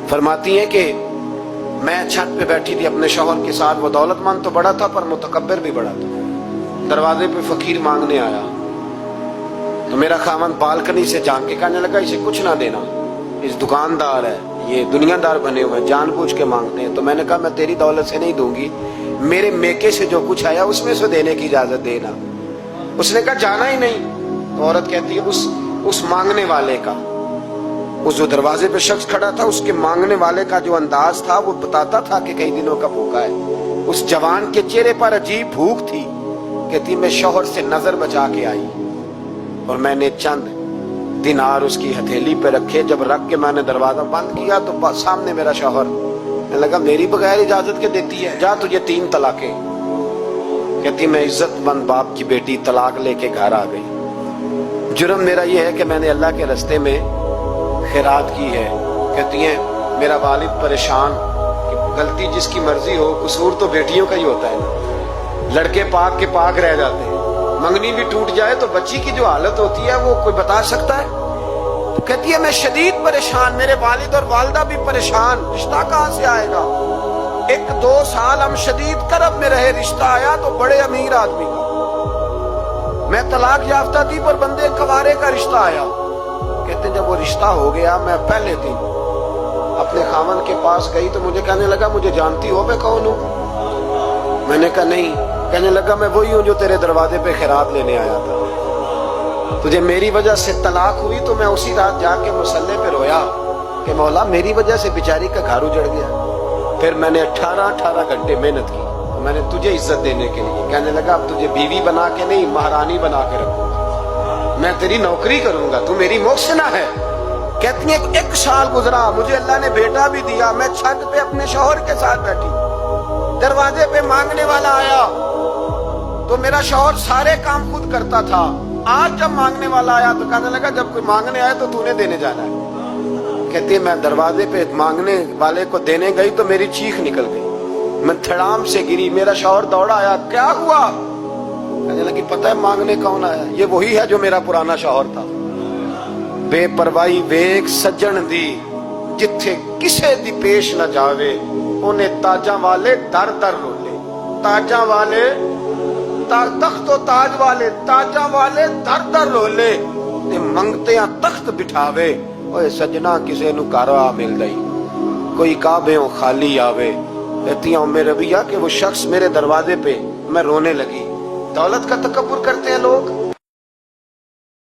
फरमाती हैं कि मैं छत पे बैठी थी अपने शौहर के साथ, वो दौलतमंद तो बड़ा था पर मुतकब्बिर भी बड़ा था। दरवाजे पे फकीर मांगने आया तो मेरा खामन बालकनी से झांक के कहने लगा इसे कुछ ना देना, इस दुकानदार है, ये दुनियादार बने हुए हैं, जानबूझ के मांगते हैं। तो मैंने कहा मैं तेरी दौलत से नहीं दूंगी, मेरे मेके से जो कुछ आया उसमें से देने की इजाजत देना। उसने कहा जाना ही नहीं। तो औरत कहती है उस मांगने वाले का, उस जो दरवाजे पे शख्स खड़ा था, उसके मांगने वाले का जो अंदाज था वो बताता था कि कई दिनों का भूखा है। उस जवान के चेहरे पर अजीब भूख थी। कहती मैं शौहर से नजर बचा के आई और मैंने चंद दिनार उसकी हथेली पे रखे। जब रख के मैंने दरवाजा बंद किया तो सामने मेरा शौहर। मैं लगा मेरी बगैर इजाजत के देती है, जा तुझे 3 तलाकें। कहती मैं इज्जतमंद बाप की बेटी तलाक लेके घर आ गई। जुर्म मेरा ये है कि मैंने अल्लाह के रास्ते में खैरात की है। कहती है मेरा वालिद परेशान कि गलती जिसकी मर्जी हो, कसूर तो बेटियों का ही होता है ना। लड़के पाक के पाक रह जाते हैं, मंगनी भी टूट जाए तो बच्ची की जो हालत होती है वो कोई बता सकता है। तो कहती है मैं शदीद परेशान, मेरे वालिद और वालदा भी परेशान, रिश्ता कहाँ से आएगा। 1-2 साल हम शदीद करब में रहे, रिश्ता आया तो बड़े अमीर आदमी का। मैं तलाक याफ्ता थी पर बंदे कवारे का रिश्ता आया। कहते जब वो रिश्ता हो गया, मैं पहले दिन अपने खामन के पास गई तो मुझे कहने लगा मुझे जानती हो मैं कौन हूँ। मैंने कहा नहीं। कहने लगा मैं वही हूँ जो तेरे दरवाजे पे खैरात लेने आया था। तुझे मेरी वजह से तलाक हुई तो मैं उसी रात जाके मुसल्ले पे रोया कि मौला मेरी वजह से बेचारी का घर उजड़ गया। फिर मैंने 18 घंटे मेहनत की तो मैंने तुझे इज्जत देने के लिए। कहने लगा अब तुझे बीवी बना के नहीं महारानी बना के रखूंगा, मैं तेरी नौकरी करूंगा, तू मेरी मोहसिना है। कहती है 1 साल गुजरा, मुझे अल्लाह ने बेटा भी दिया। मैं छत पे अपने शौहर के साथ बैठी, दरवाजे पे मांगने वाला आया तो मेरा शौहर सारे काम खुद करता था। आज जब मांगने वाला आया तो कहने लगा जब कोई मांगने आया तो तूने देने जाना है। कहती है मैं दरवाजे पे मांगने वाले को देने गई तो मेरी चीख निकल गई, मैं धड़ाम से गिरी। मेरा शौहर दौड़ा आया, क्या हुआ। कहने लगी पता है मांगने कौन आया, ये वही है जो मेरा पुराना शौहर था। बेपरवाही वेख सज्जन दी, जिथे किसे दी पेश न जावे, उन्हें ताजा वाले दर दर रोले। ताजा वाले तख्त ताज वाले, ताजा वाले दर दर रोले, ते मंगते तख्त बिठावे। ओए सजना किसे नु घर आ मिल गई, कोई काबेओं खाली आवे। कहती हूं मेरे भैया कि वो शख्स मेरे दरवाजे पे, मैं रोने लगी। दौलत का तकब्बुर करते हैं लोग।